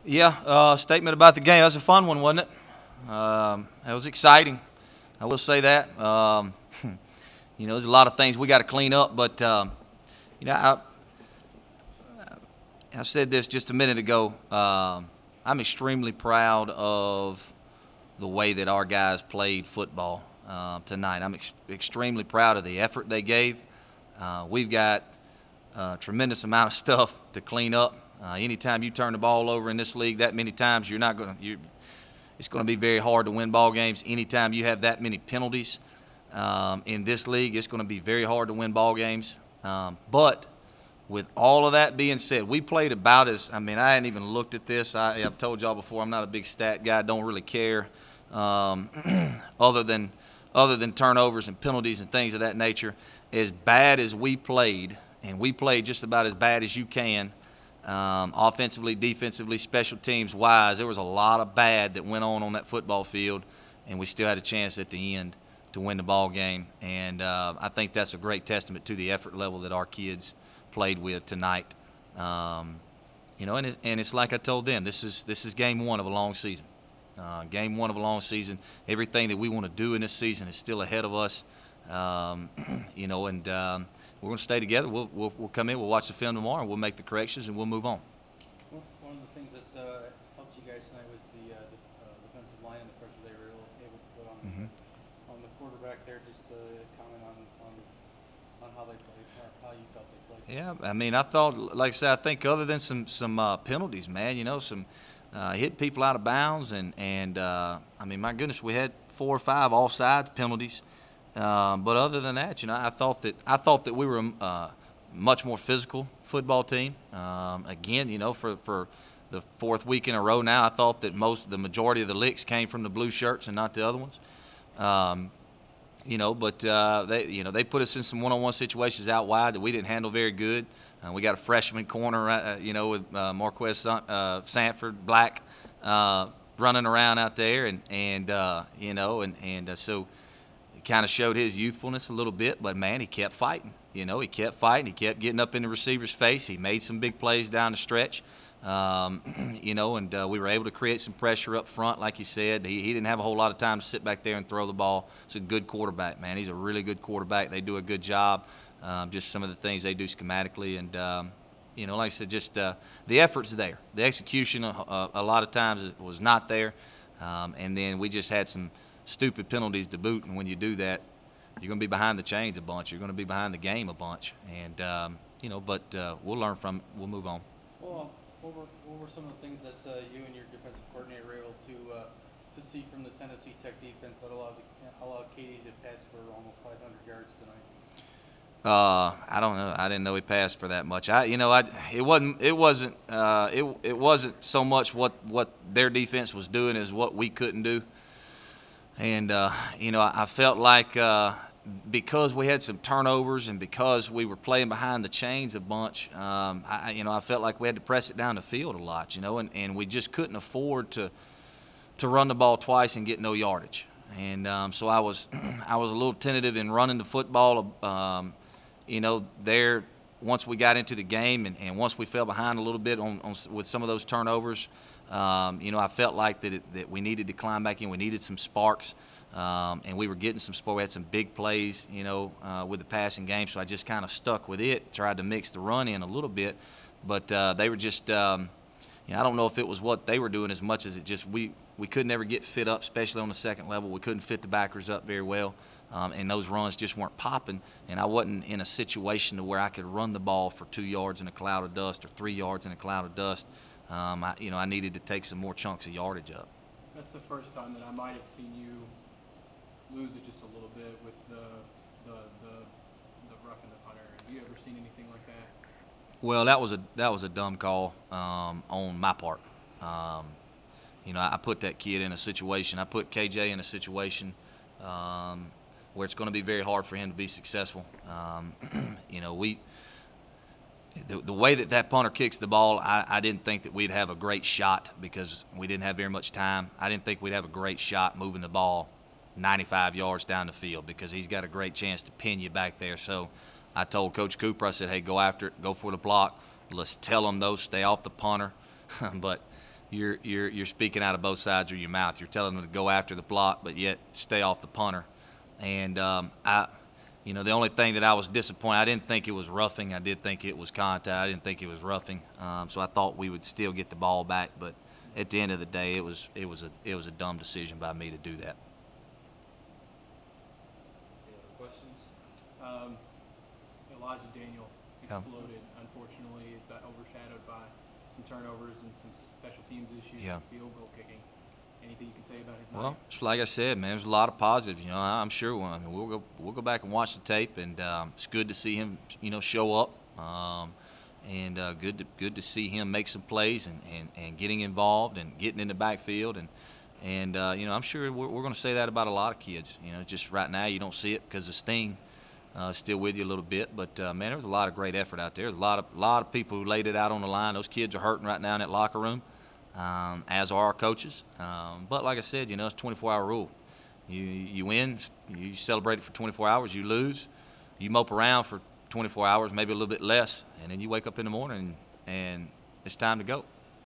Yeah, statement about the game. That was a fun one, wasn't it? That was exciting. I will say that. There's a lot of things we got to clean up, but you know, I said this just a minute ago. I'm extremely proud of the way that our guys played football tonight. I'm extremely proud of the effort they gave. We've got a tremendous amount of stuff to clean up. Anytime you turn the ball over in this league that many times, it's going to be very hard to win ball games. Anytime you have that many penalties in this league, it's going to be very hard to win ball games. But with all of that being said, we played about as, I hadn't even looked at this. I've told y'all before, I'm not a big stat guy. Don't really care other than turnovers and penalties and things of that nature. As bad as we played, and we played just about as bad as you can, offensively, defensively, special teams wise, there was a lot of bad that went on that football field, and we still had a chance at the end to win the ball game. And I think that's a great testament to the effort level that our kids played with tonight. And it's like I told them, this is game one of a long season. Game one of a long season. Everything that we want to do in this season is still ahead of us. We're going to stay together. We'll come in, we'll watch the film tomorrow, and we'll make the corrections, and we'll move on. Well, one of the things that helped you guys tonight was the defensive line and the pressure they were able to put on the quarterback there. Just to comment on how they played, how you felt they played. Yeah, I thought, like I said, I think other than some penalties, man, some hit people out of bounds, and my goodness, we had 4 or 5 offsides penalties. But other than that, I thought that we were a much more physical football team. Again, for the 4th week in a row now, I thought that the majority of the licks came from the blue shirts and not the other ones. They put us in some one-on-one situations out wide that we didn't handle very good. We got a freshman corner, with Marquez Sanford Black running around out there, so it kind of showed his youthfulness a little bit. But man, he kept fighting. He kept fighting. He kept getting up in the receiver's face. He made some big plays down the stretch. We were able to create some pressure up front, like you said. He didn't have a whole lot of time to sit back there and throw the ball. He's a good quarterback, man. He's a really good quarterback. They do a good job. Just some of the things they do schematically, and like I said, just the effort's there. The execution a lot of times was not there, and then we just had some stupid penalties to boot. And when you do that, you're going to be behind the chains a bunch. You're going to be behind the game a bunch, and we'll learn from it. We'll move on. Well, what were some of the things that you and your defensive coordinator were able to see from the Tennessee Tech defense that allowed Katie to pass for almost 500 yards tonight? I don't know. I didn't know he passed for that much. It wasn't so much what their defense was doing as what we couldn't do. And I felt like because we had some turnovers and because we were playing behind the chains a bunch, I felt like we had to press it down the field a lot, and we just couldn't afford to run the ball twice and get no yardage. And so I was a little tentative in running the football. There, once we got into the game and once we fell behind a little bit with some of those turnovers, I felt like that we needed to climb back in. We needed some sparks, and we were getting some sparks. We had some big plays, with the passing game, so I just kind of stuck with it, tried to mix the run in a little bit. But they were just, I don't know if it was what they were doing as much as it just we could never get fit up, especially on the second level. We couldn't fit the backers up very well. And those runs just weren't popping, and I wasn't in a situation to where I could run the ball for 2 yards in a cloud of dust or 3 yards in a cloud of dust. I needed to take some more chunks of yardage up. That's the first time that I might have seen you lose it just a little bit with the roughing the punter. Have you ever seen anything like that? Well, that was a dumb call on my part. I put that kid in a situation. I put KJ in a situation where it's going to be very hard for him to be successful. The way that punter kicks the ball, I didn't think that we'd have a great shot because we didn't have very much time. I didn't think we'd have a great shot moving the ball 95 yards down the field because he's got a great chance to pin you back there. So I told Coach Cooper, I said, hey, go after it, go for the block. Let's tell them, though, stay off the punter. But, you're speaking out of both sides of your mouth. You're telling them to go after the block, but yet stay off the punter. And the only thing that I was disappointed, I didn't think it was roughing. I did think it was contact. I didn't think it was roughing. So I thought we would still get the ball back, but at the end of the day, it was a dumb decision by me to do that. Any other questions? Elijah Daniel exploded. Unfortunately, it's overshadowed by some turnovers and some special teams issues and field goal kicking. Anything you can say about his night? Well, it's like I said, man, there's a lot of positives. I'm sure we'll go back and watch the tape, and it's good to see him, show up, and good to see him make some plays and getting involved and getting in the backfield, and I'm sure we're going to say that about a lot of kids. Just right now you don't see it because the sting still with you a little bit, but man, there was a lot of great effort out there. There's a lot of people who laid it out on the line. Those kids are hurting right now in that locker room. As are our coaches. But like I said, it's a 24-hour rule. You win, you celebrate it for 24 hours. You lose, you mope around for 24 hours, maybe a little bit less, and then you wake up in the morning and it's time to go.